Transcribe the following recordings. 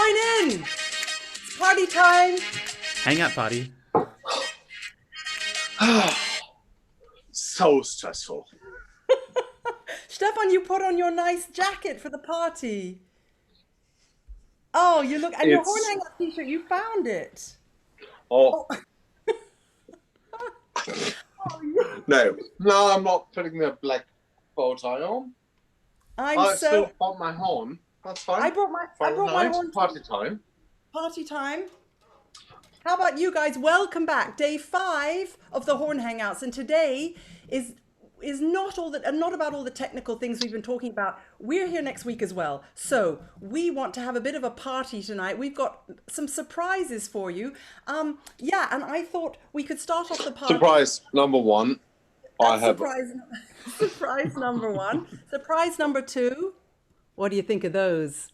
join in. It's party time. Hangout party. So stressful. Stefan, you put on your nice jacket for the party. Oh, you look, and your Horn Hangout t-shirt, you found it. Oh. Oh, No, I'm not putting the black bow tie on. I still bought my horn. That's fine. I brought my horn. Party time. Party time. How about you guys? Welcome back. Day 5 of the Horn Hangouts, and today is not about all the technical things we've been talking about. We're here next week as well, so we want to have a bit of a party tonight. We've got some surprises for you. Yeah, and I thought we could start off the party. Surprise number 1. Surprise number 1. Surprise number 2. What do you think of those?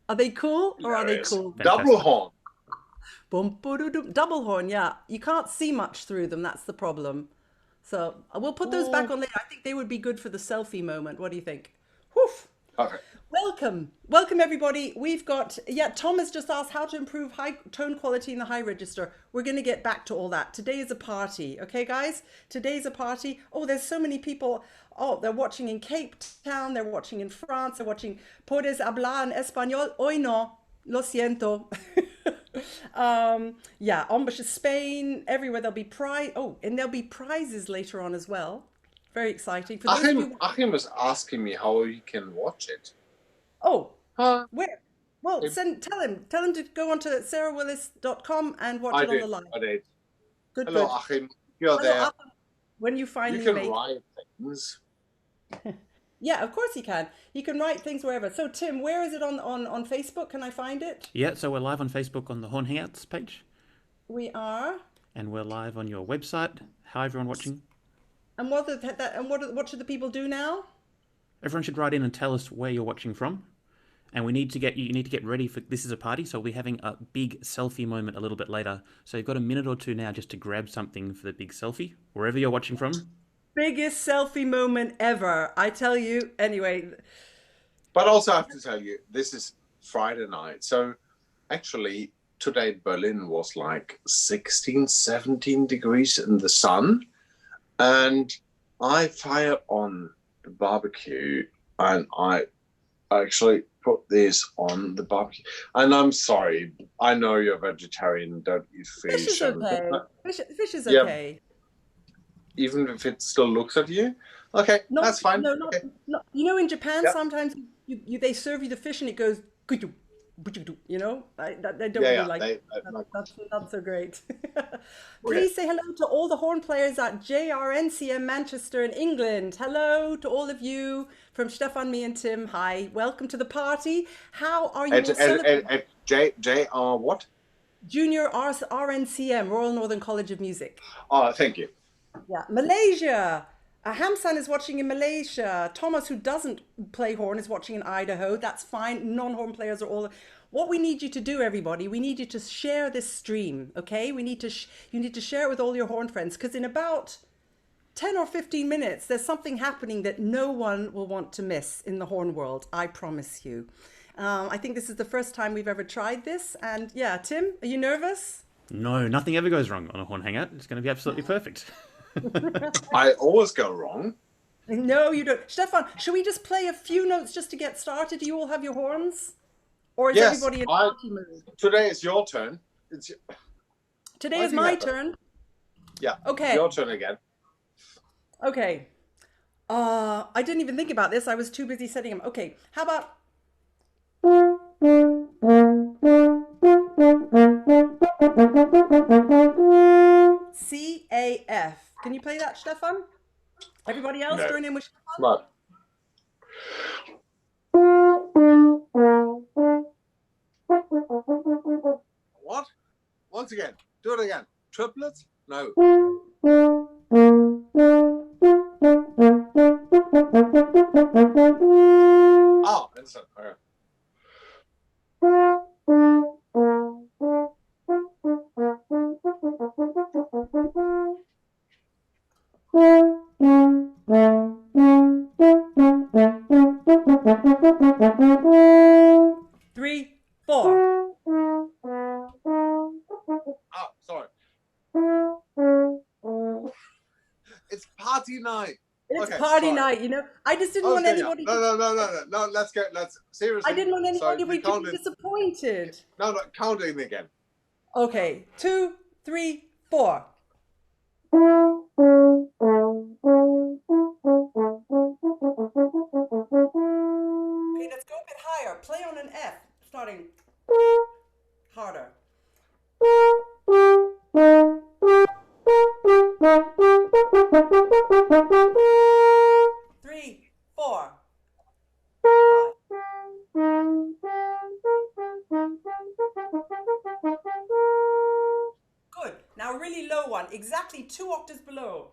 Are they cool or are they cool? Double horn. Boom, double horn, yeah. You can't see much through them. That's the problem. So we'll put those back on later. I think they would be good for the selfie moment. What do you think? Woof. Okay. Welcome everybody. We've got, Tom has just asked how to improve high tone quality in the high register. We're going to get back to all that. Today is a party. Okay, guys? Today's a party. Oh, there's so many people. Oh, they're watching in Cape Town. They're watching in France. They're watching Puedes hablar en español. Hoy no. Lo siento. Spain, everywhere there'll be and there'll be prizes later on as well. Very exciting. For Achim was asking me how he can watch it. Oh, where? Well, tell him to go onto sarahwillis.com and watch it on the live. I did. Good. Hello, Achim. You're there. Achim. When you finally you can write things. Yeah, of course he can. He can write things wherever. So, Tim, where is it on Facebook? Can I find it? Yeah, so we're live on Facebook on the Horn Hangouts page. We are. And we're live on your website. How everyone watching? And what should the people do now? Everyone should write in and tell us where you're watching from. And you need to get ready for this is a party, so we'll be having a big selfie moment a little bit later. So you've got a minute or two now just to grab something for the big selfie, wherever you're watching from. Biggest selfie moment ever, I tell you. Anyway. But also I have to tell you, this is Friday night. So actually today in Berlin was like 16, 17 degrees in the sun. And I fired on the barbecue and I actually put this on the barbecue. And I'm sorry, I know you're vegetarian and don't eat fish. Fish is okay. Fish is okay. Even if it still looks at you? Okay, that's fine. No, you know, in Japan, sometimes they serve you the fish and it goes, you know? I don't really like it. That's not so great. Please say hello to all the horn players at JRNCM Manchester in England. Hello to all of you from Stefan, me and Tim. Hi, welcome to the party. How are you celebrating? At JR what? Junior RNCM, Royal Northern College of Music. Oh, thank you. Yeah, Malaysia. Hamsan is watching in Malaysia. Thomas, who doesn't play horn, is watching in Idaho. That's fine. Non-horn players are all. What we need you to do, everybody, we need you to share this stream, okay? You need to share it with all your horn friends, because in about 10 or 15 minutes, there's something happening that no one will want to miss in the horn world. I promise you. I think this is the first time we've ever tried this. And yeah, Tim, are you nervous? No, nothing ever goes wrong on a horn hangout. It's going to be absolutely perfect. I always go wrong. No, you don't. Stefan, should we just play a few notes just to get started? Do you all have your horns? Or is everybody in party mood? Today is your turn. Today is my turn? Yeah. Okay. Your turn again. Okay. I didn't even think about this. I was too busy setting them. Okay. How about... C-A-F. Can you play that, Stefan? Everybody else join in with Stefan? What? What? Once again. Do it again. Triplets? No. Oh, instant. Okay. 3, 4. night. It's Okay, party sorry. night, you know. I just didn't want Okay, anybody. no. Let's seriously. I didn't want anybody we to be disappointed. No, counting again. Okay, 2, 3, 4. Okay, let's go a bit higher. Play on an F, starting harder. 3, 4, 5. Good. Now a really low one, exactly 2 octaves below.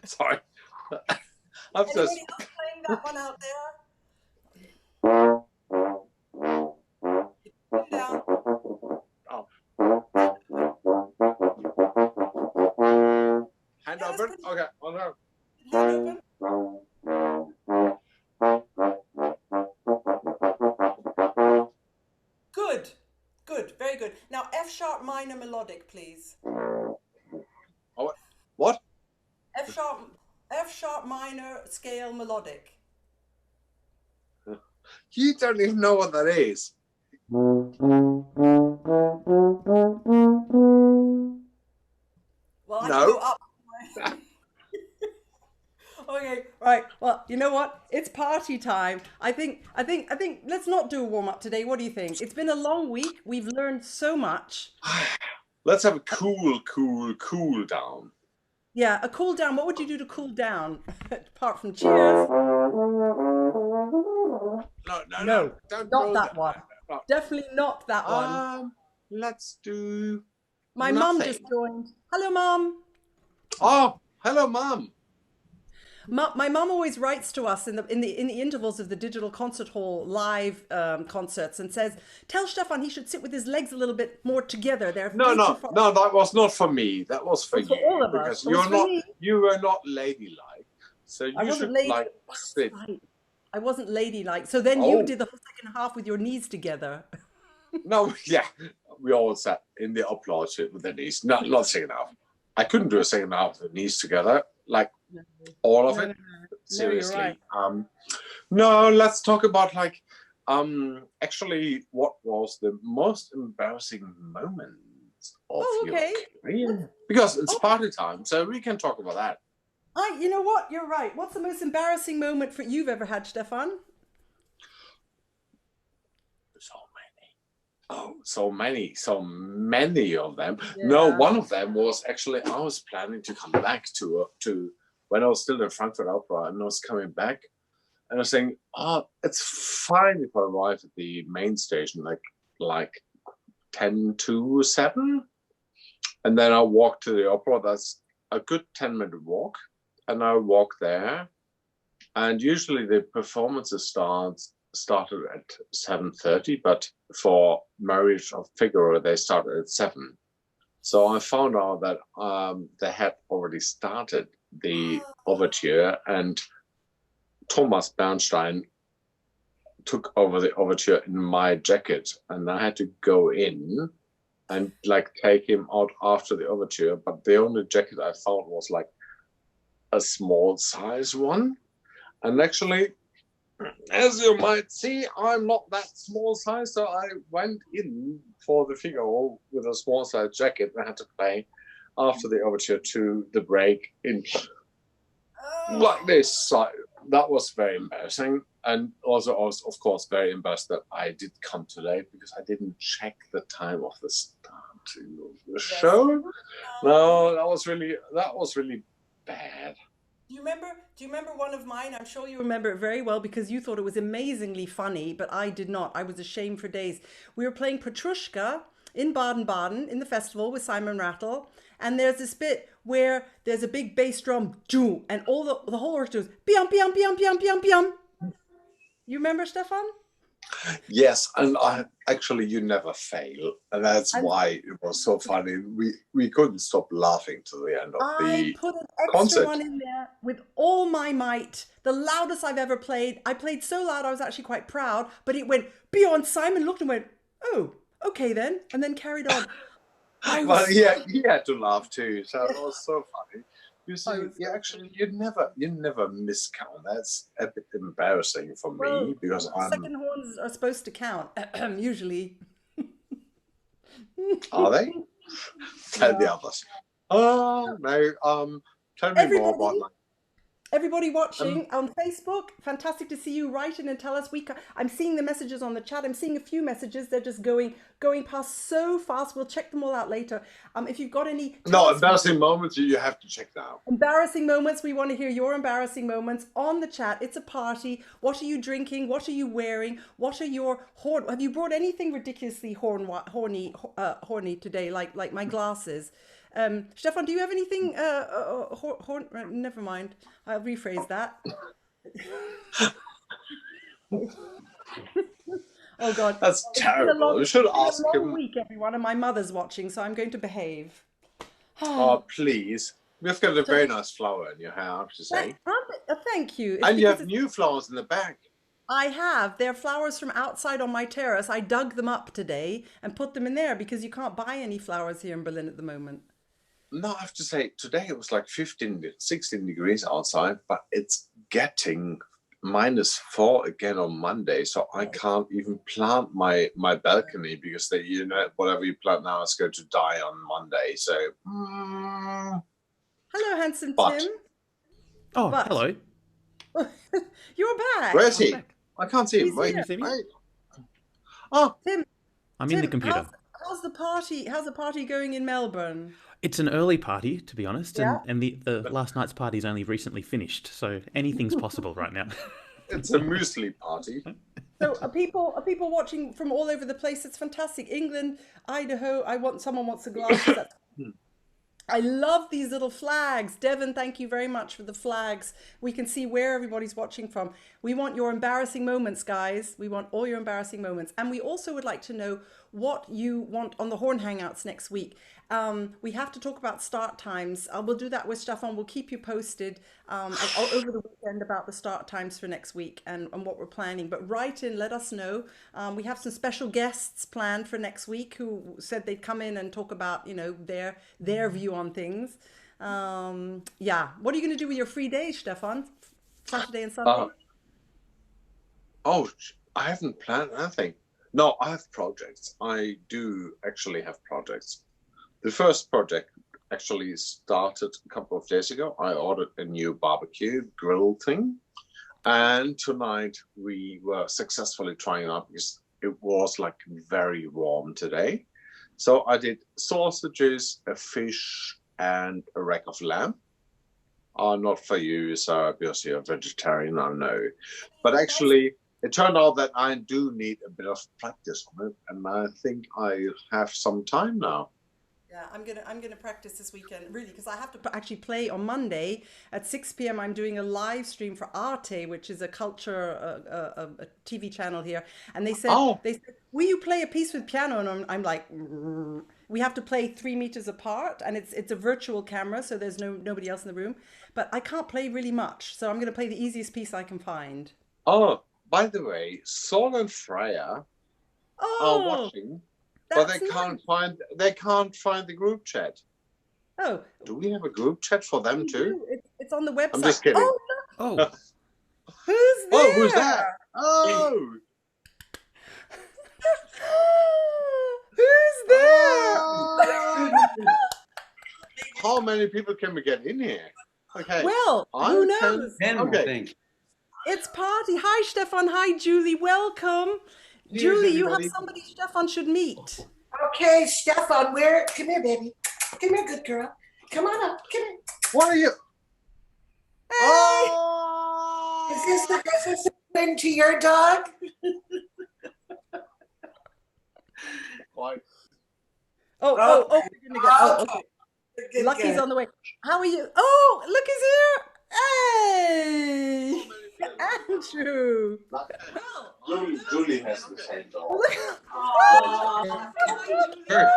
Sorry. I'm Anybody just. else playing that one out there? Down. Oh. Hand open. Okay. On her. Hand open. Good. Good. Very good. Now F sharp minor melodic, please. Oh, what? F sharp minor scale melodic. You don't even know what that is. Well, I No. can go up. Okay, right. Well, you know what? It's party time. I think let's not do a warm up today. What do you think? It's been a long week. We've learned so much. Let's have a cool down. Yeah, a cool down. What would you do to cool down? Apart from cheers? No. Not Don't go that one. No. Definitely not that one. Let's do. My nothing. mum just joined. Hello, Mum. Oh, hello, Mum. My mum always writes to us in the intervals of the digital concert hall live concerts and says, "Tell Stefan he should sit with his legs a little bit more together." They're No. way too far. That was not for me. That was for It was you. for all of because us. It was for me. You were not ladylike. So you I wasn't should lady. sit. Right. I wasn't ladylike. So then you did the whole second half with your knees together. No, yeah, we all sat in the applause with the knees. Not second half. I couldn't do a second half with the knees together, like all of it. Seriously. No, you're right. No, let's talk about actually what was the most embarrassing moment of your career? Because it's party time, so we can talk about that. You know what? You're right. What's the most embarrassing moment you've ever had, Stefan? So many of them. Yeah. No, one of them was actually I was planning to come back to when I was still in Frankfurt Opera, and I was coming back, and I was saying, it's fine if I arrive at the main station like 10 to 7, and then I walk to the opera. That's a good 10-minute walk, and I walk there, and usually the performances started at 7:30, but for Marriage of Figaro they started at 7. So I found out that they had already started the overture, and Thomas Bernstein took over the overture in my jacket, and I had to go in and take him out after the overture. But the only jacket I found was a small size one, and actually, as you might see, I'm not that small size, so I went in for the Figaro with a small size jacket and I had to play after the overture to the break in like this. So that was very embarrassing. And also I was, of course, very embarrassed that I did come too late because I didn't check the time of the start of the show. No, that was really bad. Do you remember one of mine? I'm sure you remember it very well because you thought it was amazingly funny, but I did not. I was ashamed for days. We were playing Petrushka in Baden-Baden in the festival with Simon Rattle, and there's this bit where there's a big bass drum, and all the whole orchestra goes, piam, piam, piam, piam, piam, piam. You remember, Stefan? Yes, and you never fail, and that's why it was so funny. We couldn't stop laughing to the end of I the put an extra concert. one in there with all my might, the loudest I've ever played. I played so loud I was actually quite proud, but it went beyond. Simon looked and went, "Oh, okay then," and then carried on. Well, yeah, he had to laugh too, so it was so funny. You see, you never miscount. That's a bit embarrassing for me because second horns are supposed to count usually. Are they? Tell the others. Oh no. Tell me more about Everybody watching on Facebook, fantastic to see you. Write in and tell us. I'm seeing the messages on the chat. I'm seeing a few messages. They're just going past so fast. We'll check them all out later. If you've got any embarrassing moments, you have to check now. Embarrassing moments. We want to hear your embarrassing moments on the chat. It's a party. What are you drinking? What are you wearing? What are your horn? Have you brought anything ridiculously horny today? Like my glasses. Stefan, do you have anything? Never mind. I'll rephrase that. Oh God, that's terrible. You should ask him. It's a long week, everyone, and my mother's watching, so I'm going to behave. Oh, please. We've got a very nice flower in your hair, I have to say. Thank you. And you have new flowers in the back. I have. They're flowers from outside on my terrace. I dug them up today and put them in there because you can't buy any flowers here in Berlin at the moment. No, I have to say, today it was like 16 degrees outside, but it's getting -4 again on Monday. So I can't even plant my balcony because whatever you plant now is going to die on Monday. So, hello, handsome Tim. Oh, hello. You're back. Where is he? I can't see him. Wait. Oh, Tim. I'm in the computer. How's the party? How's the party going in Melbourne? It's an early party, to be honest, and the last night's party's only recently finished, so anything's possible right now. It's a muesli party. So are people watching from all over the place? It's fantastic. England, Idaho. Someone wants a glass. I love these little flags. Devon, thank you very much for the flags. We can see where everybody's watching from. We want your embarrassing moments, guys. We want all your embarrassing moments. And we also would like to know what you want on the Horn Hangouts next week. We have to talk about start times. We'll do that with Stefan. We'll keep you posted over the weekend about the start times for next week and what we're planning. But write in, let us know. We have some special guests planned for next week who said they'd come in and talk about, their view on things. What are you going to do with your free days, Stefan? Saturday and Sunday? I haven't planned anything. No, I have projects. I do actually have projects. The first project actually started a couple of days ago. I ordered a new barbecue grill thing. And tonight we were successfully trying it out because it was like very warm today. So I did sausages, a fish, and a rack of lamb. Not for you, Sarah, because you're a vegetarian, I know. But actually, it turned out that I do need a bit of practice on it, and I think I have some time now. Yeah, I'm gonna practice this weekend, really, because I have to actually play on Monday at 6 p.m. I'm doing a live stream for Arte, which is a culture, a TV channel here, and they said, will you play a piece with piano? And I'm like, we have to play 3 meters apart, and it's a virtual camera, so there's nobody else in the room, but I can't play really much, so I'm gonna play the easiest piece I can find. Oh, by the way, Saul and Freya are watching. But they can't find the group chat. Oh. Do we have a group chat for them too? It's on the website. I'm just kidding. Oh, no. Who's there? Oh, who's that? Oh. Who's there? How many people can we get in here? Okay. Well, who knows? Okay. It's party. Hi, Stefan. Hi, Julie. Welcome. Julie, you have somebody Stefan should meet. Okay, Stefan, come here, baby. Come here, good girl. Come on up. Come here. What are you? Hey. Oh! Is this into your dog? What? We're gonna go. Lucky's on the way. How are you? Oh, look, he's here. Hey. Andrew. Julie has the same dog. Sure.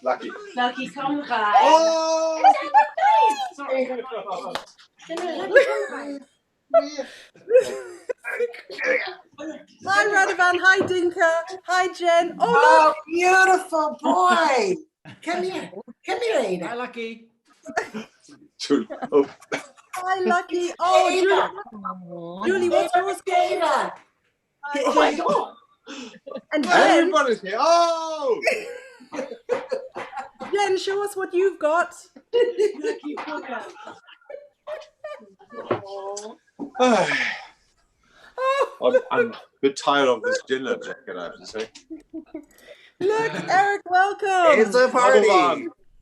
Lucky. Lucky, come rein. Oh! Hi, Radovan. Hi, Dinka. Hi, Jen. Oh, Oh, beautiful boy. Come here. Come here, Ada. Hi, Lucky. Julie. Oh. hi, Lucky. Oh, Julie, what's yours? Ada. Oh my God. And Jen, Everybody's here. Oh! Jen, show us what you've got. I'm a bit tired of this dinner jacket, I have to say. Look, Erik, welcome. It's a party.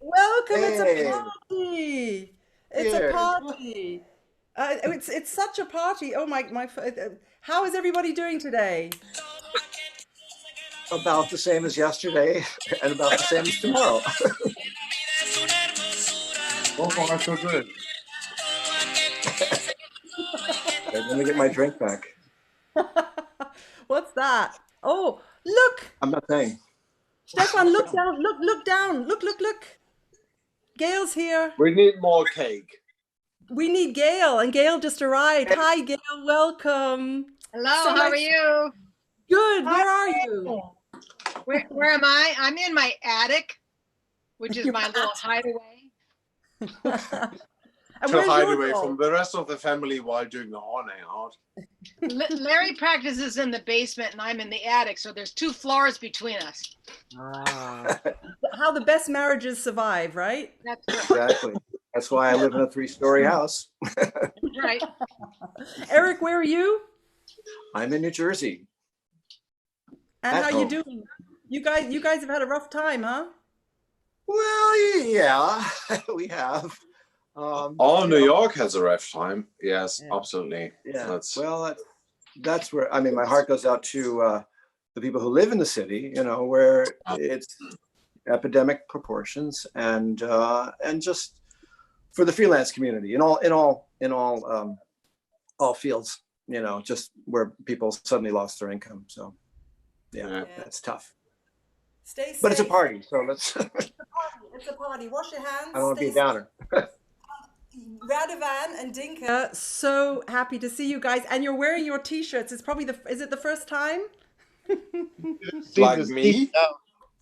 Welcome. It's Hey. a party. It's Here. a party. It's such a party. Oh my. How is everybody doing today? About the same as yesterday and about the same as tomorrow. So far, so good. Let me get my drink back. What's that? Oh, look, I'm not saying. Stefan, look down. Look down. Look. Gail's here. We need more cake. We need Gail, and Gail just arrived. Hi, Gail. Welcome. Hello, So how nice- are you? Good. Where are you? Where am I? I'm in my attic, which is my little hideaway. And To where's hide your away dog? from the rest of the family while doing the Horn Hangout. Larry practices in the basement and I'm in the attic, so there's 2 floors between us. How the best marriages survive, right? That's Exactly. That's why I live in a 3-story house. right. Eric, where are you? I'm in New Jersey. And At how you home. doing? You guys have had a rough time, huh? Well, yeah, we have. Oh, New York has a rough time. Yes, Yeah. absolutely. Yeah. That's Well, that's where, I mean, my heart goes out to the people who live in the city, you know, where it's epidemic proportions, and just for the freelance community in all fields, you know, just where people suddenly lost their income. So yeah, Yeah. that's tough. Stay safe. But it's a party, so let's. It's a party. Wash your hands. I don't want to be a Stay downer. Radovan and Dinka, so happy to see you guys. And you're wearing your t-shirts. It's probably is it the first time? like me.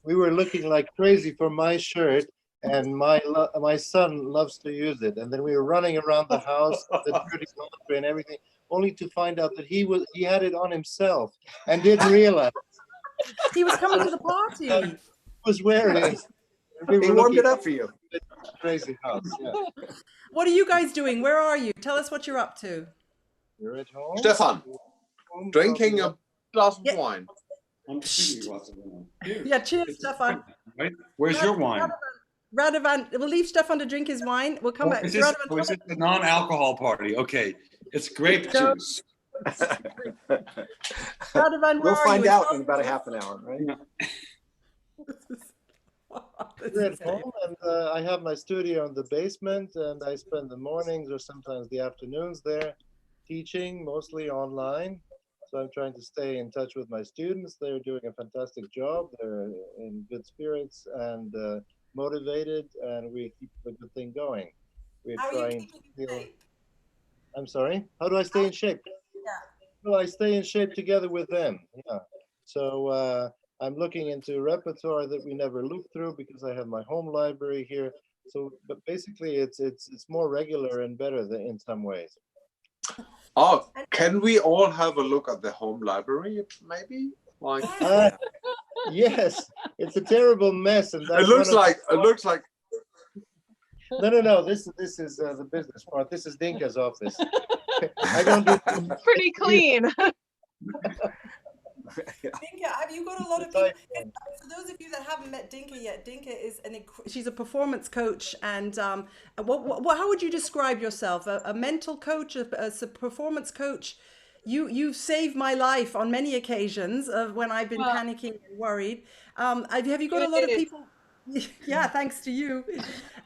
We were looking like crazy for my shirt, and my son loves to use it. And then we were running around the house, the dirty laundry and everything, only to find out that he had it on himself and didn't realize He was coming to the party. he was wearing it. We He were warmed it looking up for you. at the crazy house. Yeah. What are you guys doing? Where are you? Tell us what you're up to. You're at home. Stefan, Home, drinking a glass of Yeah. wine. I'm drinking a glass of wine. Cheers. Yeah, cheers, Stefan. Right? Where's your wine? Radovan, we'll leave Stefan to drink his wine. We'll come back. Is this, Radovan, is it the non-alcohol party? Okay, it's grape No. juice. Radovan, where We'll are find you? out in about a half an hour, right? We're at home, and I have my studio in the basement, and I spend the mornings or sometimes the afternoons there teaching, mostly online. So I'm trying to stay in touch with my students. They're doing a fantastic job. They're in good spirits and motivated, and we keep the good thing going. We're How are you trying keeping to in feel. shape? I'm sorry. How do I stay in shape? Yeah. Well, I stay in shape together with them. Yeah. So I'm looking into repertoire that we never looked through because I have my home library here. So, but basically, it's more regular and better than in some ways. Oh, can we all have a look at the home library, maybe? Like, Yes, it's a terrible mess, and that's it looks one like. No. This is the business part. This is Dinka's office. I don't do. Pretty clean. Dinka, have you got a lot of people? For those of you that haven't met Dinka yet, Dinka is she's a performance coach, and how would you describe yourself? A mental coach, a performance coach? You've saved my life on many occasions when I've been panicking and worried. Have you got a lot of people Yeah, thanks to you.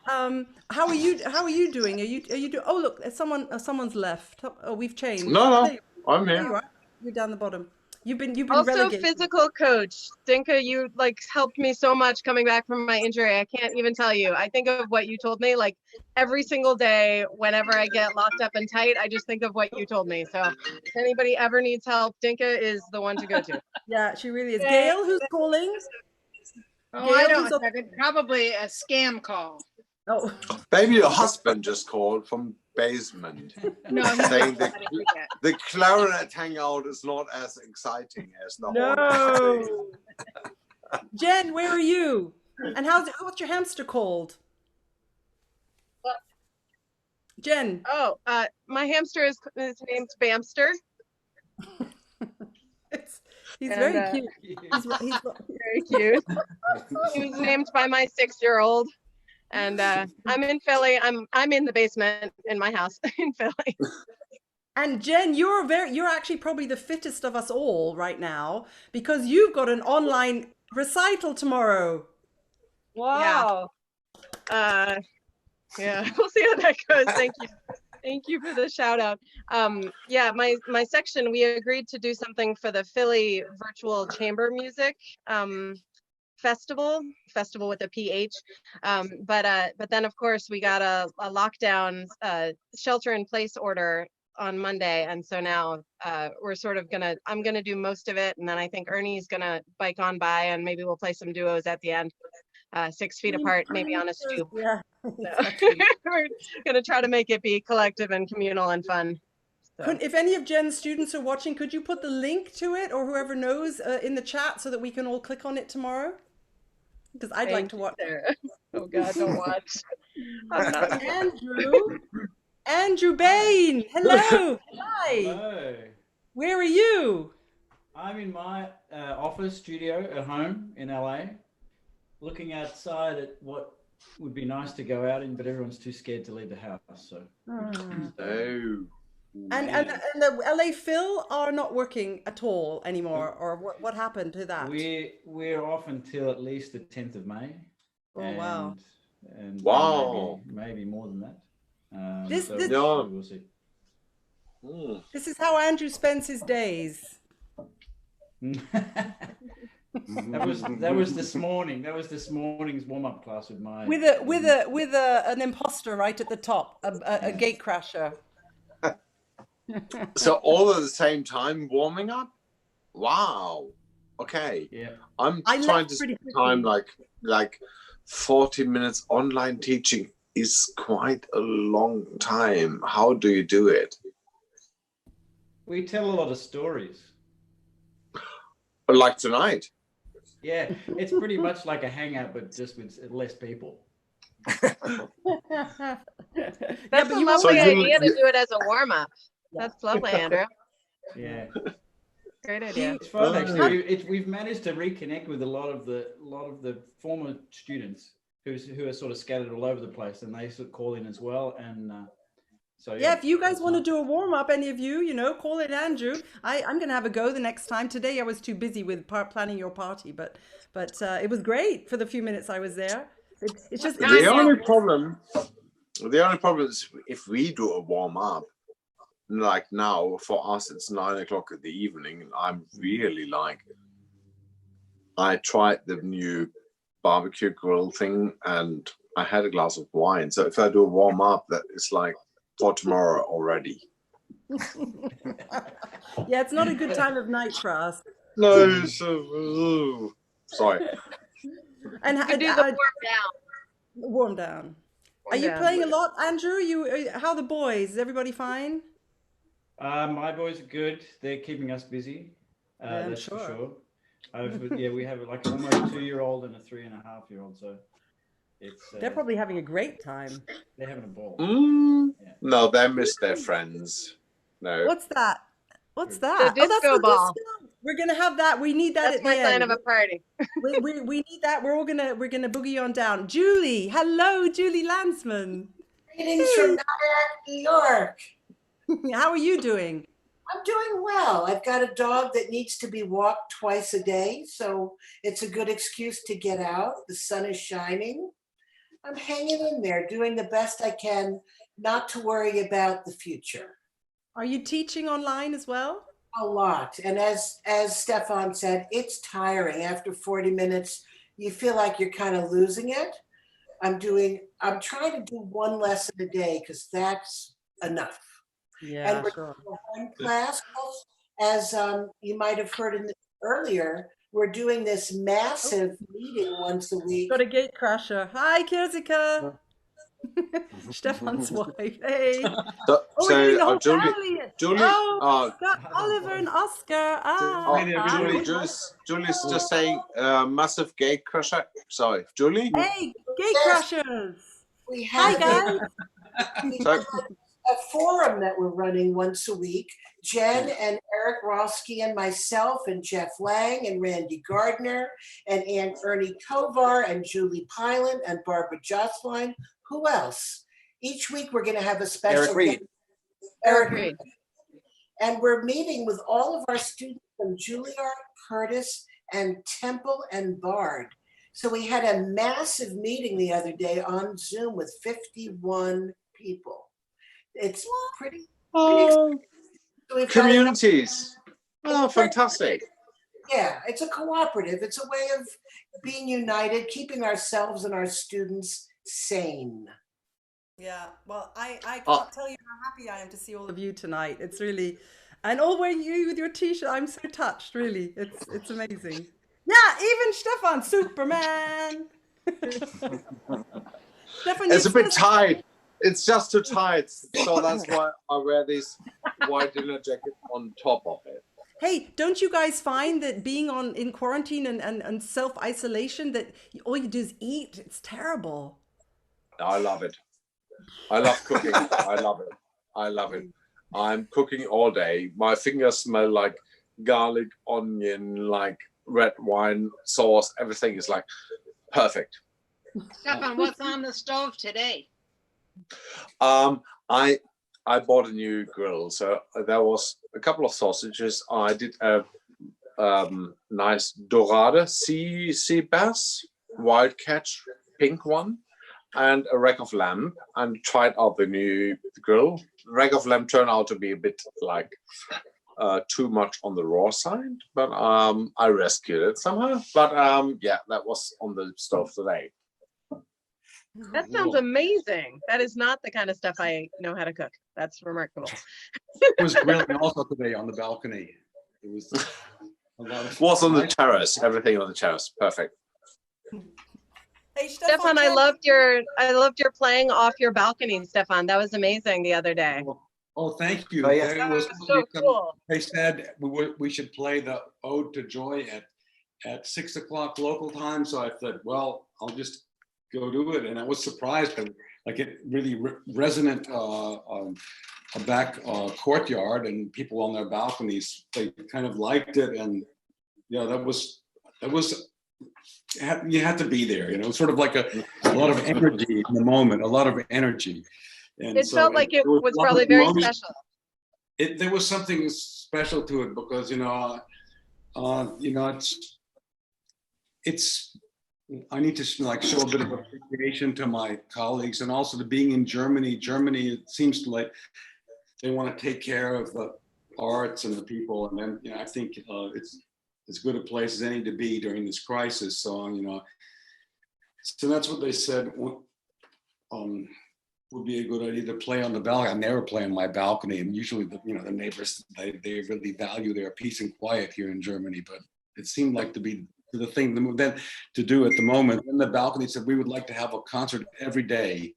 How are you? How are you doing? Are you? Oh, look, someone's left. Oh, we've changed. No, There you, I'm there here. you are. You're down the bottom. You've been Also relegated. physical coach. Dinka, you like helped me so much coming back from my injury. I can't even tell you. I think of what you told me like every single day whenever I get locked up and tight. I just think of what you told me. So if anybody ever needs help, Dinka is the one to go to. Yeah, she really is. Gail, who's calling? Oh, Gail, I who's don't. Probably a scam call. Oh, Maybe your husband just called from basement No, he's saying not gonna do that. the clarinet hangout is not as exciting as the horn. no. Jen, where are you? And what's your hamster called? Jen. Oh, my hamster is named Bamster. He's And, very cute. He's Very cute. He was named by my 6-year-old. And I'm in Philly. I'm in the basement in my house in Philly. And Jen, you're actually probably the fittest of us all right now because you've got an online recital tomorrow. Wow. Yeah, we'll see how that goes. Thank you. Thank you for the shout out. Yeah, my section, we agreed to do something for the Philly Virtual Chamber Music festival with a PH. But then of course we got a lockdown shelter in place order on Monday. And so now we're sort of I'm gonna do most of it. And then I think Ernie's gonna bike on by and maybe we'll play some duos at the end, 6 feet apart, maybe on a stoop. Yeah. So, we're gonna try to make it be collective and communal and fun. So. If any of Jen's students are watching, could you put the link to it or whoever knows in the chat so that we can all click on it tomorrow? Because I'd like to watch. Oh God, don't watch. Andrew Bain, hello. Hi. Hello. Where are you? I'm in my office studio at home in LA, looking outside at what would be nice to go out in, but everyone's too scared to leave the house. So. Oh. And the LA Phil are not working at all anymore, or what happened to that? We're off until at least the 10th of May. Oh wow! And wow, maybe more than that. We'll see. This is how Andrew spends his days. That was this morning. That was this morning's warm-up class with my with an imposter right at the top, a gate crasher. So all at the same time warming up? Wow. Okay. Yeah. I'm trying to spend time like 40 minutes online teaching is quite a long time. How do you do it? We tell a lot of stories. Like tonight. Yeah, it's pretty much like a hangout, but just with less people. That's a lovely idea to do it as a warm-up. That's lovely, Andrew. Yeah. Great idea. It's fun actually. We've managed to reconnect with a lot of the former students who are sort of scattered all over the place, and they sort of call in as well. And so yeah, if you guys want to do a warm up, any of you, call it Andrew. I'm gonna have a go the next time. Today I was too busy with planning your party, but it was great for the few minutes I was there. It's just the only problem is if we do a warm up. Like now, for us, it's 9 o'clock in the evening. And I'm really I tried the new barbecue grill thing and I had a glass of wine. So if I do a warm up, that is like for tomorrow already. Yeah, it's not a good time of night for us. No, sorry. And you do the warm down. Are you playing a lot, Andrew? How are the boys? Is everybody fine? My boys are good. They're keeping us busy. That's for sure. We have like almost a 2-year-old and a 3.5-year-old. So it's they're probably having a great time. They're having a ball. Yeah. No, they miss their friends. No. What's that? What's that? The disco ball. Disco. We're gonna have that. We need that. That's at my the sign end. of a party. we need that. We're gonna boogie on down. Julie, hello, Julie Landsman. Greetings from New York. How are you doing? I'm doing well. I've got a dog that needs to be walked twice a day, so it's a good excuse to get out. The sun is shining. I'm hanging in there, doing the best I can, not to worry about the future. Are you teaching online as well? A lot. And as Stefan said, it's tiring. After 40 minutes, you feel like you're kind of losing it. I'm trying to do one lesson a day because that's enough. Yeah, and we're sure. doing one class, as you might have heard earlier, we're doing this massive meeting once a week. Got a gate crasher. Hi, Kirsika. Stefan's wife. Hey. Julie, got Oliver and Oscar. Julie's just saying massive gate crusher. Sorry, Julie. Hey, gate crushers. We have guys. A forum that we're running once a week. Jen and Erik Ralske and myself and Jeff Lang and Randy Gardner and Aunt Ernie Tovar and Julie Pylan and Barbara Jocelyn. Who else? Each week we're going to have a special Erik Reed. And we're meeting with all of our students from Juilliard, Curtis, and Temple and Bard. So we had a massive meeting the other day on Zoom with 51 people. It's pretty communities. Oh, fantastic. Yeah, it's a cooperative. It's a way of being united, keeping ourselves and our students sane. Yeah, well, I can't tell you how happy I am to see all of you tonight. It's really, and all wearing you with your t-shirt. I'm so touched, really. It's amazing. Yeah, even Stefan, Superman. Stefan, it's a bit tight. It's just too tight. So that's why I wear this white dinner jacket on top of it. Hey, don't you guys find that being in quarantine and self-isolation, that all you do is eat? It's terrible. I love it. I love cooking. I love it. I love it. I'm cooking all day. My fingers smell like garlic, onion, like red wine sauce. Everything is like perfect. Stefan, what's on the stove today? I bought a new grill, so there was a couple of sausages. I did a nice dorade sea bass, wild catch, pink one, and a rack of lamb, and tried out the new grill. The rack of lamb turned out to be a bit like too much on the raw side, but I rescued it somehow. But yeah, that was on the stove today. That sounds amazing. That is not the kind of stuff I know how to cook. That's remarkable. It was grilling also today on the balcony. It was a lot of. Was on the terrace. Everything on the terrace. Perfect. Hey, Stefan, I loved your playing off your balcony, Stefan. That was amazing the other day. Oh, thank you. Oh, yeah. That was so cool. They said we should play the Ode to Joy at 6 o'clock local time. So I said, well, I'll just go do it. And I was surprised that like it really resonant a back courtyard, and people on their balconies, they kind of liked it. And yeah, that was you had to be there, sort of like a lot of energy in the moment, a lot of energy. And it felt like it was probably very special. There was something special to it because it's I need to like show a bit of appreciation to my colleagues, and also to being in Germany. Germany, it seems like they want to take care of the arts and the people, and then I think it's as good a place as any to be during this crisis. So so that's what they said. Would be a good idea to play on the balcony. I never play on my balcony, and usually the neighbors they really value their peace and quiet here in Germany. But it seemed like to be the thing then to do at the moment. And the balcony said we would like to have a concert every day.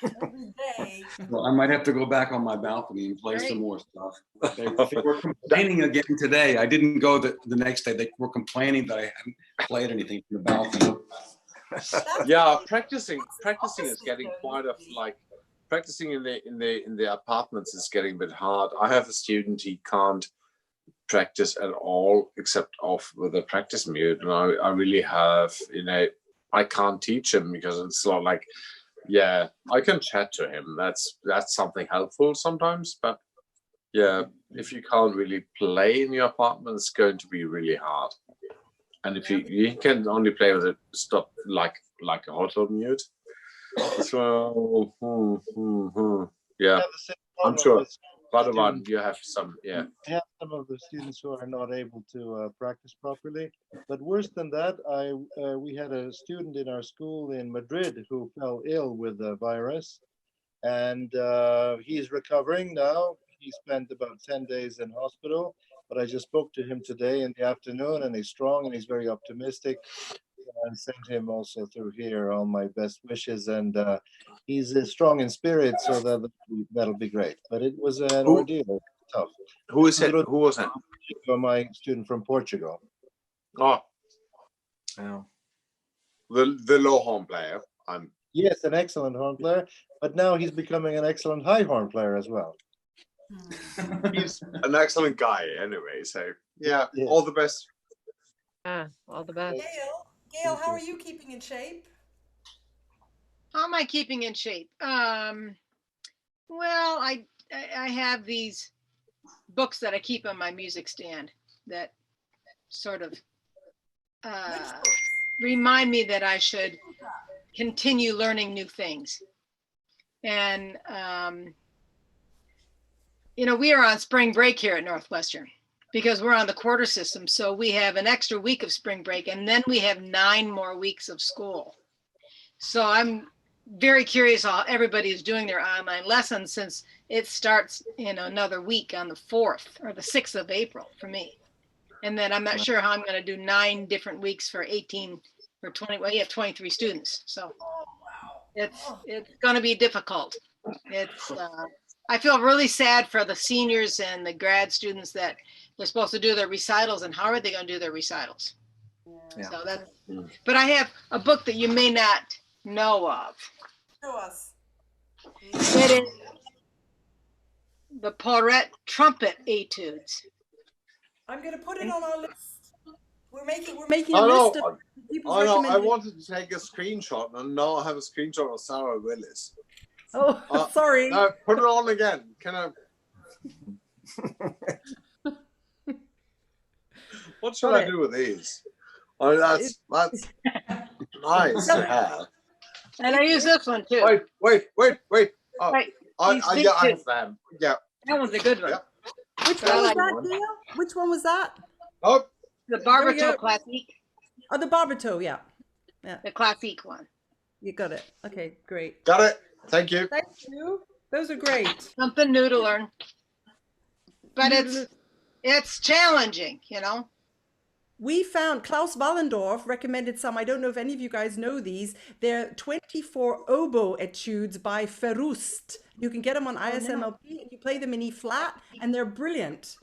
Every day. Well, I might have to go back on my balcony and play some more stuff. They were complaining again today. I didn't go the next day. They were complaining that I hadn't played anything from the balcony. Yeah, practicing is getting quite practicing in the apartments is getting a bit hard. I have a student, he can't practice at all except off with a practice mute, and I really have I can't teach him because it's not like, yeah, I can chat to him. That's something helpful sometimes, but Yeah, if you can't really play in your apartment, it's going to be really hard. And if you can only play with it, stop like a auto mute. So yeah, I'm sure. Radovan, you have some, yeah. I have some of the students who are not able to practice properly. But worse than that, we had a student in our school in Madrid who fell ill with the virus, and he's recovering now. He spent about 10 days in hospital, but I just spoke to him today in the afternoon, and he's strong and he's very optimistic. And send him also through here all my best wishes, and he's strong in spirit, so that'll be great. But it was an ordeal, tough. Who is it? Who was it? My student from Portugal. Oh, yeah. The low horn player. Yes, an excellent horn player, but now he's becoming an excellent high horn player as well. He's an excellent guy anyway. So yeah, all the best. All the best. Gail, how are you keeping in shape? How am I keeping in shape? Well, I have these books that I keep on my music stand that sort of remind me that I should continue learning new things. And, we are on spring break here at Northwestern, because we're on the quarter system. So we have an extra week of spring break, and then we have 9 more weeks of school. So I'm very curious how everybody is doing their online lessons, since it starts in another week on the 4th or the 6th of April for me. And then I'm not sure how I'm going to do 9 different weeks for 18 or 20. Well, you have 23 students. So it's going to be difficult. I feel really sad for the seniors and the grad students that they're supposed to do their recitals, and how are they going to do their recitals? Yeah. So that's, but I have a book that you may not know of. Show us. It is the Pauret Trumpet Etudes. I'm going to put it on our list. We're making a list of people's recommendations. I wanted to take a screenshot, and now I have a screenshot of Sarah Willis. Oh, sorry. No, put it on again. Can I? What should I do with these? Oh, that's nice to have. And I use this one too. Wait. Oh, right. I have them. Yeah. That one's a good one. Yeah. Which one was that, Gail? Which one was that? Oh. The Barberto Classique. Oh, the Barberto, yeah. The Classique one. You got it. Okay, great. Got it. Thank you. Thank you. Those are great. Something new to learn. But it's challenging, We found Klaus Wallendorf recommended some. I don't know if any of you guys know these. They're 24 oboe etudes by Ferrust. You can get them on ISMLP. And you play them in E flat, and they're brilliant.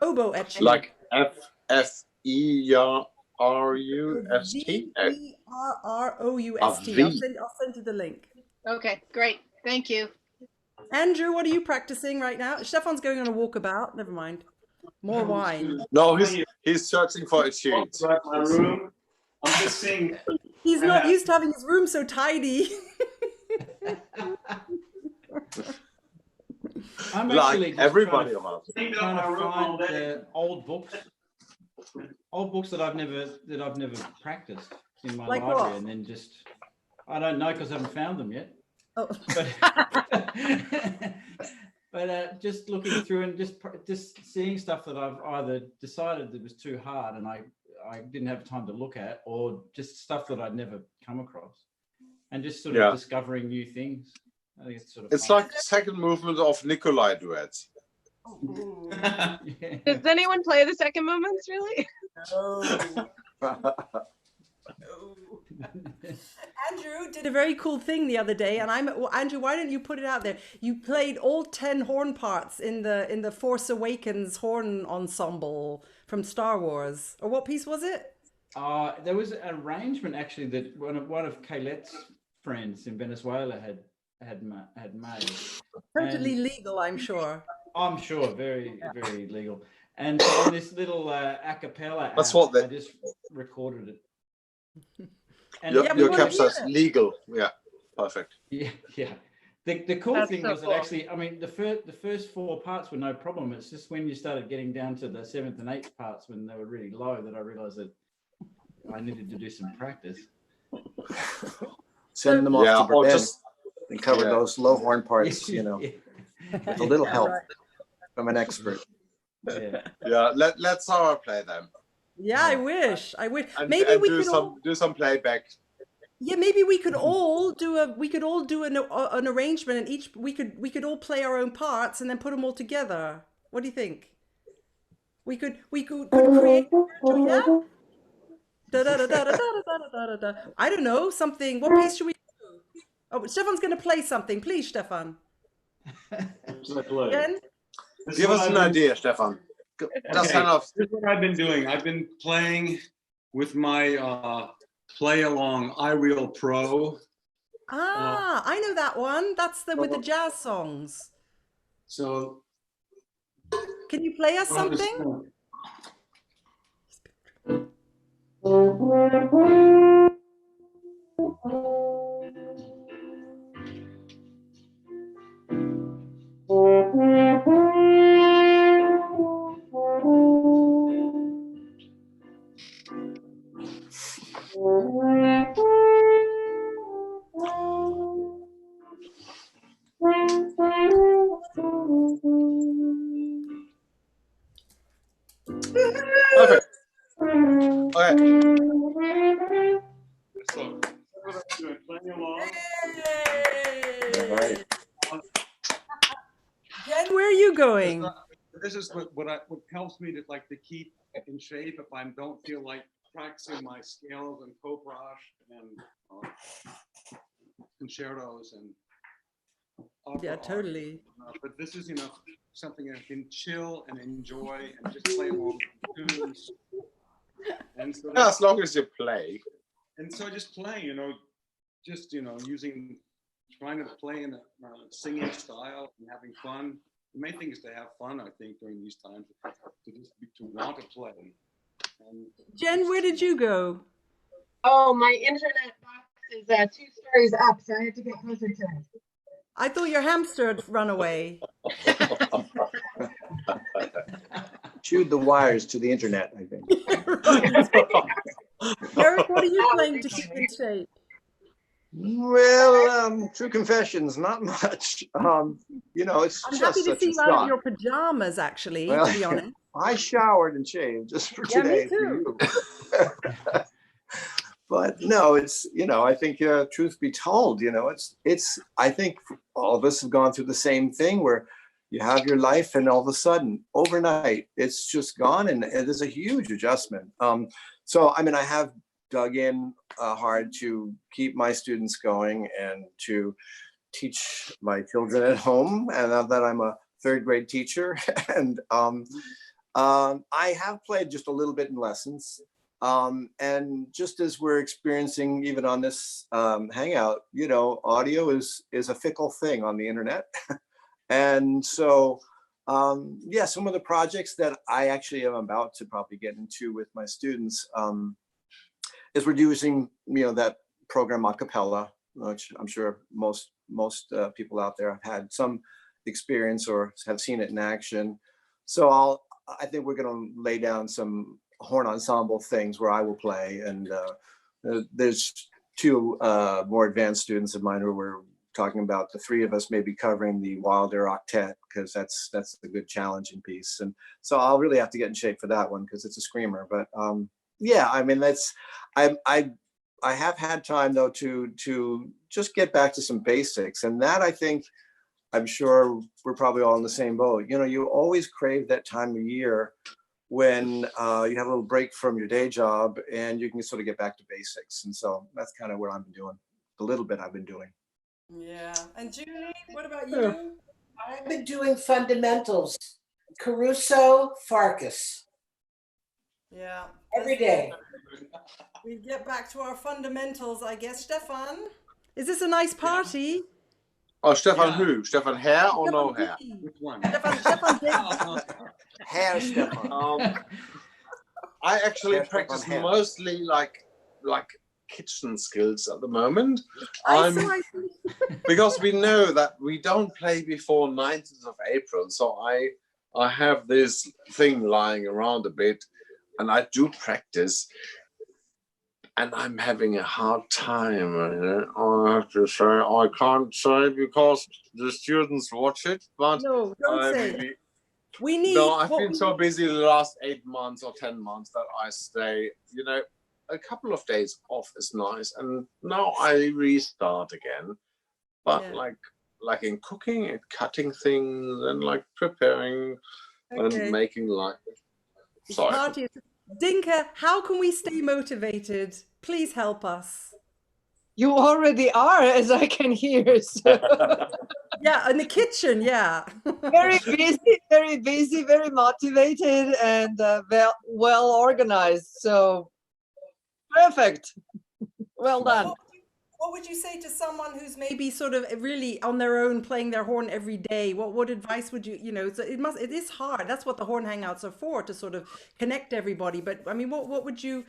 Oboe etudes. Like FERRUST. VERROUST. I'll send you the link. Okay, great. Thank you. Andrew, what are you practicing right now? Stefan's going on a walkabout. Never mind. More wine. No, he's searching for etudes. My room. I'm just seeing. He's not used to having his room so tidy. I'm like actually everybody of us. trying to find old books that I've never practiced in my like library, what? and then I don't know because I haven't found them yet. Oh. But just looking through and just seeing stuff that I've either decided that was too hard and I didn't have time to look at, or just stuff that I'd never come across, and just sort of discovering new things. I think it's sort of it's like the second movement of Nikolai duets. Yeah. Does anyone play the second movements really? No. Andrew did a very cool thing the other day, and Andrew, why don't you put it out there? You played all 10 horn parts in the Force Awakens horn ensemble from Star Wars. Or what piece was it? There was an arrangement actually that one of Kaylette's friends in Venezuela had made. Totally legal, I'm sure. I'm sure, very very legal. And so on this little a cappella That's app, what I just recorded it. And your captcha's legal. Yeah, perfect. Yeah. The cool That's thing so was cool. that actually, I mean, the first 4 parts were no problem. It's just when you started getting down to the 7th and 8th parts when they were really low that I realized that I needed to do some practice. Send them off to or Berlin just and cover those low horn parts, you know, with a little help from an expert. Yeah. Let Sarah play them. Yeah, I wish. And, Maybe and we do could some all. do some playback. Yeah, maybe we could all do an arrangement, and we could all play our own parts and then put them all together. What do you think? We could create. Yeah. Da, da, da, da, da, da, da, da, da, da. I don't know something. What piece should we do? Oh, Stefan's going to play something. Please, Stefan. Again? Give us an idea, Stefan. Just kind of. Here's what I've been doing. I've been playing with my play along iReal Pro. I know that one. That's the with the jazz songs. So can you play us something? Perfect. Okay. So what I'm doing, playing along. All right. Jen, where are you going? This is what helps me to keep in shape if I don't feel like practicing my scales and coprage and concertos and opera Yeah, totally. but this is something I can chill and enjoy and just play along with tunes. And so as long as you play. And so just playing, trying to play in a singing style and having fun. The main thing is to have fun, I think, during these times, to want to play. And Jen, where did you go? Oh, my internet box is 2 stories up, so I have to get closer to it. I thought your hamster had run away. Chewed the wires to the internet, I think. Erik, what are you playing to keep in shape? Well, true confessions, not much. It's I'm just happy to such see a you out of shock. your pajamas, actually, Well, to be honest. I showered and shaved just for Yeah, me today. too. For you. But no, I think truth be told, I think all of us have gone through the same thing where you have your life and all of a sudden overnight it's just gone, and there's a huge adjustment. So I have dug in hard to keep my students going and to teach my children at home, and now that I'm a 3rd grade teacher, and I have played just a little bit in lessons. And just as we're experiencing even on this Hangout, audio is a fickle thing on the internet. And so, some of the projects that I actually am about to probably get into with my students is we're using, that program a cappella, which I'm sure most people out there have had some experience or have seen it in action. So I think we're going to lay down some horn ensemble things where I will play, and there's 2 more advanced students of mine who were talking about the 3 of us maybe covering the Wilder octet, because that's a good challenging piece, and so I'll really have to get in shape for that one because it's a screamer. But that's I have had time though to just get back to some basics, and that I think I'm sure we're probably all in the same boat. You always crave that time of year when you have a little break from your day job and you can sort of get back to basics. And so that's kind of what I've been doing, the little bit I've been doing. Yeah. And Julie, what about you? I've been doing fundamentals, Caruso, Farkas. Yeah. Every day. We get back to our fundamentals, I guess. Stefan, is this a nice party? Oh, Stefan who? Stefan hair or no hair? which one? Stefan Hair, Stefan. I actually Hair, practice Stefan, hair. mostly like kitchen skills at the moment. I see. Because we know that we don't play before 19th of April. So I have this thing lying around a bit, and I do practice. And I'm having a hard time. I have to say, I can't say because the students watch it, but No, don't say. We need. No, I've been so busy the last 8 months or 10 months that I stay, a couple of days off is nice. And now I restart again. But like in cooking and cutting things and like preparing and making Party. Dinka, how can we stay motivated? Please help us. You already are, as I can hear. So. Yeah, in the kitchen, yeah. Very busy, very motivated, and well organized. So perfect. Well done. What would you say to someone who's maybe sort of really on their own playing their horn every day? What advice would you, it is hard. That's what the Horn Hangouts are for, to sort of connect everybody. But I mean, what would you,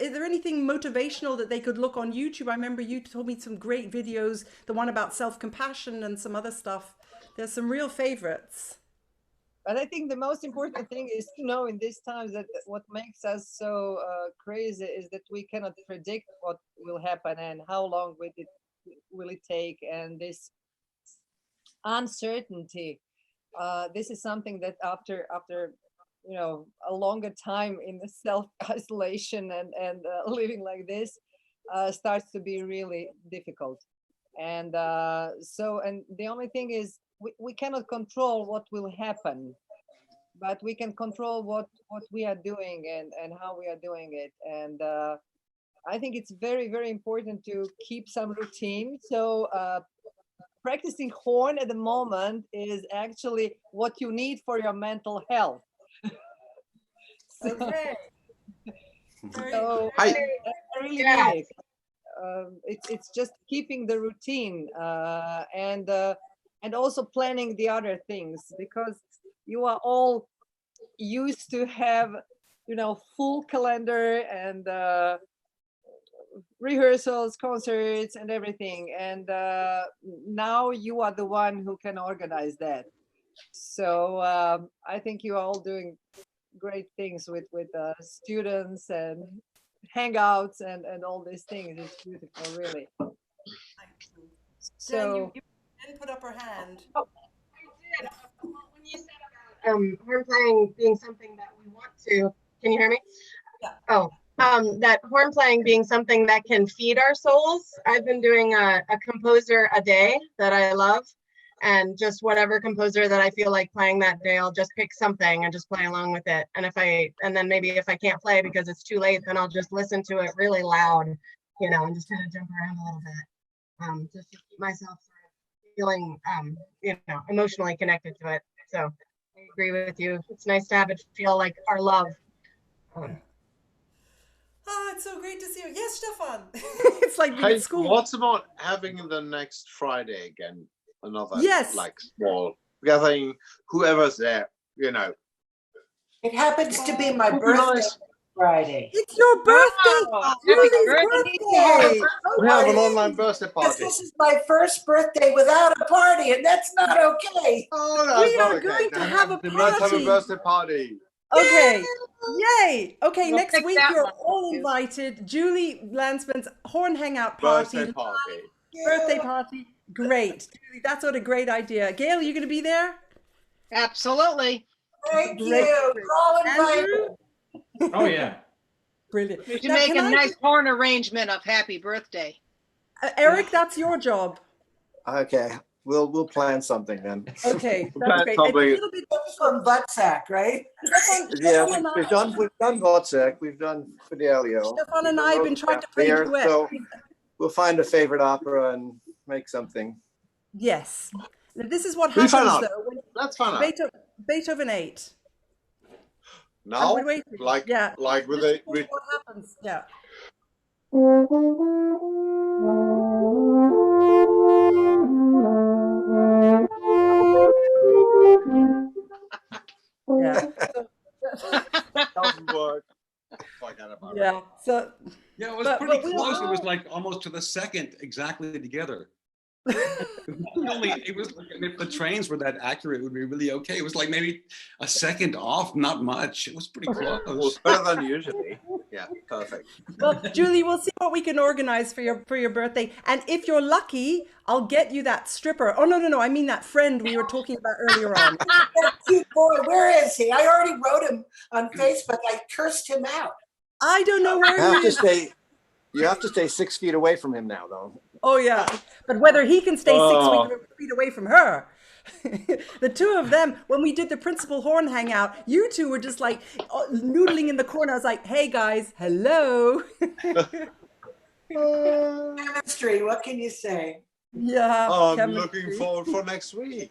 is there anything motivational that they could look on YouTube? I remember you told me some great videos, the one about self-compassion and some other stuff. There's some real favorites. But I think the most important thing is to know in these times that what makes us so crazy is that we cannot predict what will happen and how long will it take. And this uncertainty, this is something that after a longer time in the self-isolation and living like this starts to be really difficult. And and the only thing is, we cannot control what will happen, but we can control what we are doing and how we are doing it. And I think it's very, very important to keep some routine. So practicing horn at the moment is actually what you need for your mental health. Okay. So I really need it. It's just keeping the routine and also planning the other things, because you are all used to have, full calendar and rehearsals, concerts and everything. And now you are the one who can organize that. So I think you are all doing great things with students and hangouts and all these things. It's beautiful, really. So Jen, you didn't put up her hand. Oh, I did. When you said about horn playing being something that we want to, can you hear me? Yeah. Oh, that horn playing being something that can feed our souls. I've been doing a composer a day that I love, and just whatever composer that I feel like playing that day, I'll just pick something and just play along with it. And then maybe if I can't play because it's too late, then I'll just listen to it really loud, and just kind of jump around a little bit, just to keep myself sort of feeling, emotionally connected to it. So I agree with you. It's nice to have it feel like our love. It's so great to see you. Yes, Stefan. It's like being at school. What's about having the next Friday again? Another small gathering, whoever's there, It happens to be my birthday Friday. It's your birthday! Happy birthday! We have an online birthday party. This is my first birthday without a party, and that's not okay. Oh, that's we not are okay. going to have a party. Let's have a birthday party. Okay. Yay! Okay, We'll next pick week that you're one. all invited. Julie Landsman's Horn Hangout party. Birthday party. Birthday party. Great. Julie, that's what a great idea. Gail, you going to be there? Absolutely. Thank you. You're all invited. Oh, yeah. Brilliant. We should Now, make a can I nice horn arrangement of happy birthday. Eric, that's your job. Okay, we'll plan something then. Okay, that's great. Probably- It's a little bit From Buttsack, right? Yeah, we've done Wozzeck, we've done Fidelio. Stefan and I have been trying to play There, duets. so we'll find a favorite opera and make something. Yes. Now, this is what We find happens out. though. When Let's find out. Beethoven 8. Now, we're waiting. like with This is a what happens. Yeah. Yeah. doesn't work. Forget about it. Yeah. So Yeah, it was But pretty we close. It was all- like almost to the second exactly together. If the trains were that accurate, it would be really okay. It was like maybe a second off, not much. It was pretty It was close. better than usually. Yeah, perfect. Well, Julie, we'll see what we can organize for your birthday. And if you're lucky, I'll get you that stripper. Oh no, I mean that friend we were talking about earlier on. That cute boy, where is he? I already wrote him on Facebook. I cursed him out. I don't know where he is. You have to stay 6 feet away from him now, though. Oh yeah, but whether he can stay 6 feet away from her. The two of them, when we did the principal horn hangout, you two were just like noodling in the corner. I was like, hey guys, hello. Chemistry, what can you say? Yeah. I'm chemistry. looking forward for next week.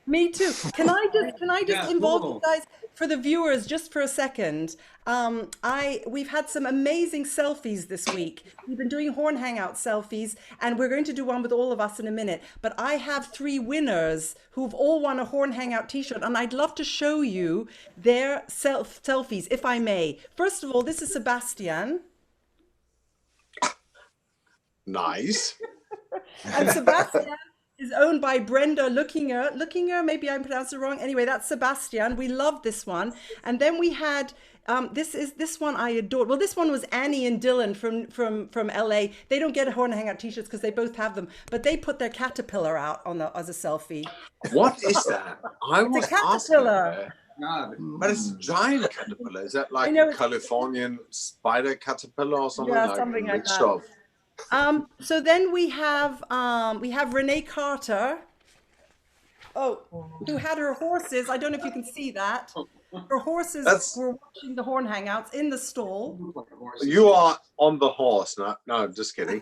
Me too. Can I just Yeah, involve cool. you guys for the viewers just for a second? We've had some amazing selfies this week. We've been doing Horn Hangout selfies, and we're going to do one with all of us in a minute. But I have 3 winners who've all won a Horn Hangout t-shirt, and I'd love to show you their selfies, if I may. First of all, this is Sebastian. Nice. And Sebastian is owned by Brenda Lookinger, maybe I pronounced it wrong. Anyway, that's Sebastian. We love this one. And then we had this one I adored. Well, this one was Annie and Dylan from LA. They don't get Horn Hangout t-shirts because they both have them, but they put their caterpillar out as a selfie. What is that? I It's a was caterpillar. asking. But it's a giant caterpillar. Is that like I know a it's- Californian spider caterpillar or something? Yeah, like something like mixed that. of? So then we have Renee Carter. Oh, who had her horses. I don't know if you can see that. Her horses were watching the Horn Hangouts in the stall. You are on the horse. No, just kidding.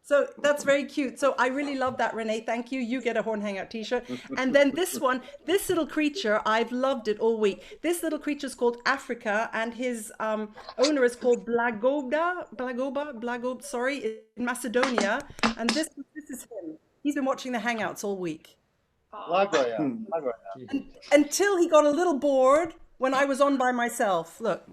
So that's very cute. So I really love that, Renee. Thank you. You get a Horn Hangout t-shirt. And then this one, this little creature, I've loved it all week. This little creature is called Africa, and his owner is called Blagob, sorry, in Macedonia. And this is him. He's been watching the Hangouts all week. Until he got a little bored when I was on by myself. Look.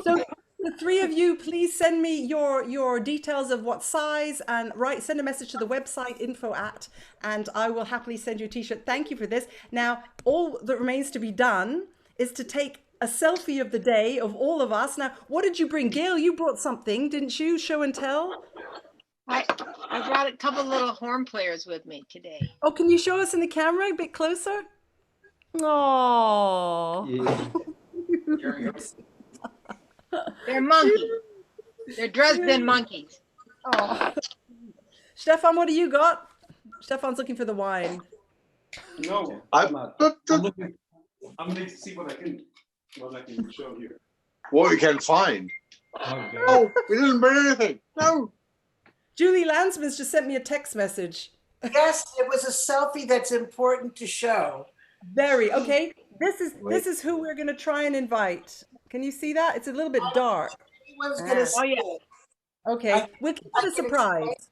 So the 3 of you, please send me your details of what size and send a message to the website info@, and I will happily send you a t-shirt. Thank you for this. Now, all that remains to be done is to take a selfie of the day of all of us. Now, what did you bring? Gail, you brought something, didn't you? Show and tell. I brought a couple little horn players with me today. Oh, can you show us in the camera a bit closer? Oh. They're monkeys. They're Dresden monkeys. Oh. Stefan, what do you got? Stefan's looking for the wine. No, I'm not. I'm looking to see what I can show here. What we can find. Oh, we didn't bring anything. No. Julie Landsman's just sent me a text message. Yes, it was a selfie that's important to show. Very, okay. This is who we're gonna try and invite. Can you see that? It's a little bit dark. Anyone's gonna see it. Okay, we'll keep it a surprise.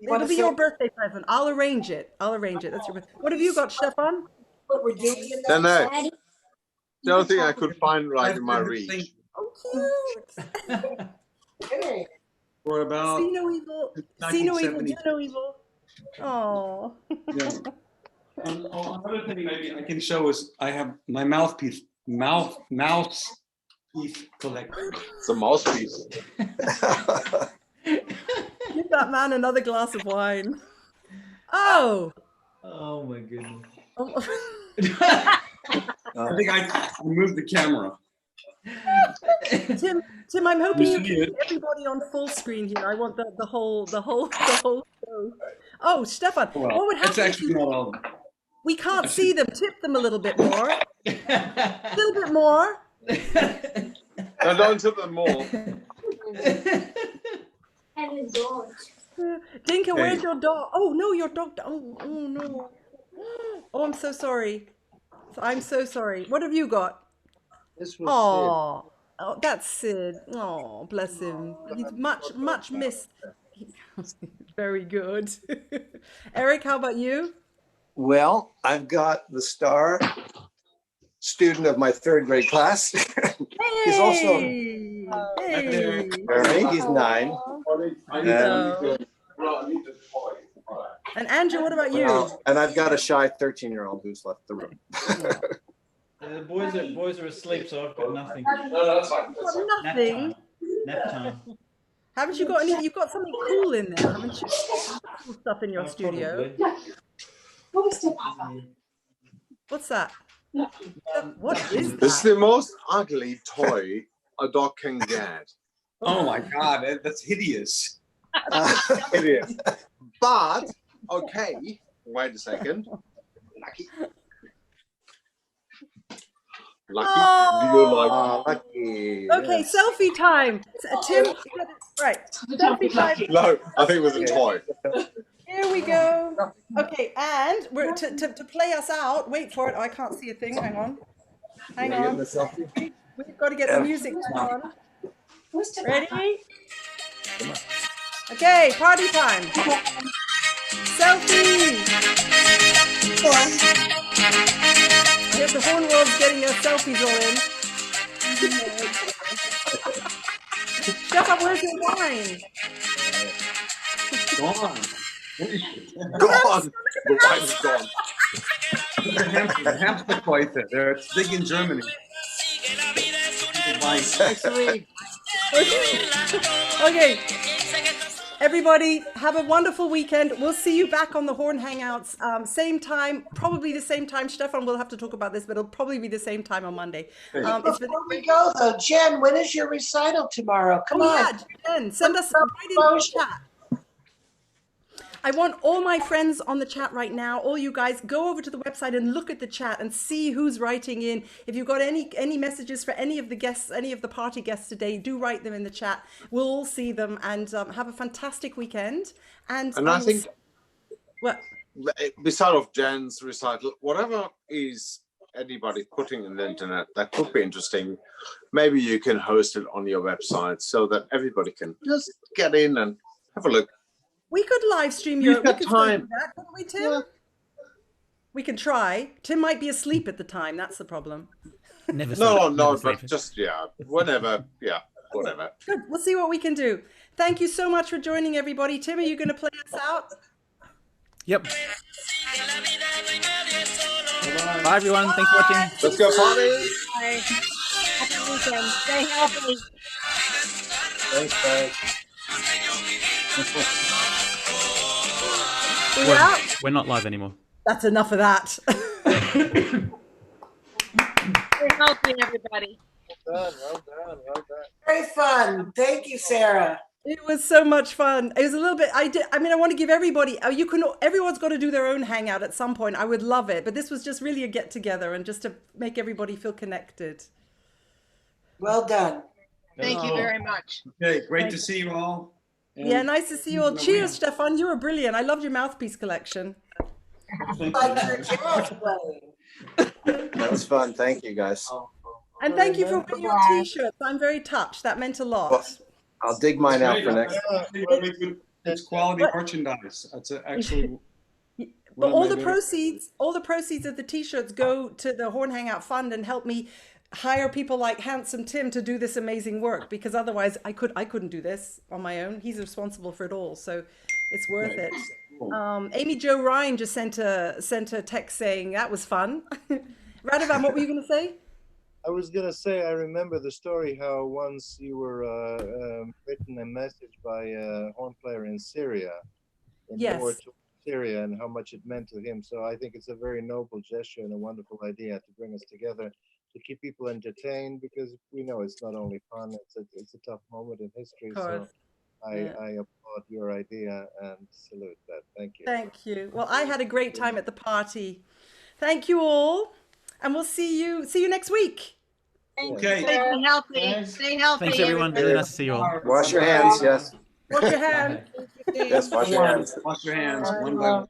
It'll be your birthday present. I'll arrange it. That's your birthday. What have you got, Stefan? What we're doing in No, that no. The only thing I could find right in my reach. Oh, cute. Hey. For about See no evil. See no evil. Do no evil. Oh. Yeah. Another thing maybe I can show is I have my mouthpiece collection. It's a mouthpiece. Give that man another glass of wine. Oh. Oh my goodness. I think I moved the camera. Tim, I'm hoping you see can it? get everybody on full screen here. I want the whole show. Oh, Stefan, Well, what would it's happen? actually not all. We can't see them. Tip them a little bit more. A little bit more. No, don't tip them more. Dinka, where's your dog? Oh no, your dog. Oh no. Oh, I'm so sorry. I'm so sorry. What have you got? This was Oh, that's Sid. Oh, bless him. He's much missed. Very good. Erik, how about you? Well, I've got the star student of my 3rd grade class. He's also Hey. Ernie, he's 9. And Andrew, what about you? And I've got a shy 13-year-old who's left the room. The boys are asleep, so I've got nothing. No, that's fine. Nothing. Nap time. Haven't you got any? You've got something cool in there, haven't you? Cool stuff in your studio. Probably. What's that? What is that? This is the most ugly toy a dog can get. Oh my God, that's hideous. It is. But, okay, wait a second. Lucky. Lucky. Do you like Lucky. Okay, yes. selfie time. Tim, right. Selfie time. No, I think it was a toy. Here we go. Okay, and we're to play us out. Wait for it. Oh, I can't see a thing. Hang on. Hang on. We've got to get the music on. Ready? Okay, party time. Selfie. I hope the Horn World's getting their selfies all in. Stefan, where's your wine? Gone. Gone. The wine's gone. The hamster fighter. It's big in Germany. Okay. Everybody, have a wonderful weekend. We'll see you back on the Horn Hangouts. Same time, probably the same time. Stefan, we'll have to talk about this, but it'll probably be the same time on Monday. Before we go, though, Jen, when is your recital tomorrow? Come on. Yeah, Jen, send us right into the chat. I want all my friends on the chat right now, all you guys, go over to the website and look at the chat and see who's writing in. If you've got any messages for any of the guests, any of the party guests today, do write them in the chat. We'll all see them and have a fantastic weekend. And I think, what? beside of Jen's recital, whatever is anybody putting in the internet that could be interesting, maybe you can host it on your website so that everybody can just get in and have a look. We could live stream You've got time. That, couldn't we, Tim? Yeah. We can try. Tim might be asleep at the time. That's the problem. Never but just, whenever, whatever. Good. We'll see what we can do. Thank you so much for joining, everybody. Tim, are you going to play us out? Yep. Bye, everyone. Thanks for watching. Let's go party. Bye. Happy weekend. Stay healthy. Thanks, guys. We're not live anymore. That's enough of that. Stay healthy, everybody. Well done. Very fun. Thank you, Sarah. It was so much fun. It was a little bit, I want to give everybody, everyone's got to do their own hangout at some point. I would love it. But this was just really a get together and just to make everybody feel connected. Well done. Thank you very much. Okay, great to see you all. And yeah, nice to see you all. Cheers, Stefan. You were brilliant. I loved your mouthpiece collection. Like your jazz playing. That was fun. Thank you, guys. And thank you for wearing your t-shirts. I'm very touched. That meant a lot. Well, I'll dig mine out for next. It's quality merchandise. That's actually. But all the proceeds of the t-shirts go to the Horn Hangout Fund and help me hire people like Handsome Tim to do this amazing work, because otherwise I couldn't do this on my own. He's responsible for it all, so it's worth it. Amy Jo Ryan just sent a text saying that was fun. Radovan, what were you going to say? I was going to say, I remember the story how once you were written a message by a horn player in Syria, in war to Syria, and how much it meant to him. So I think it's a very noble gesture and a wonderful idea to bring us together, to keep people entertained, because we know it's not only fun, it's a tough moment in history. So I applaud your idea and salute that. Thank you. Thank you. Well, I had a great time at the party. Thank you all, and we'll see you next week. Okay. Stay healthy. Stay healthy. Thanks, everyone. Really nice to see you all. Wash your hands, yes. Wash your hands. Yes, wash your hands. Wash your hands. One by one.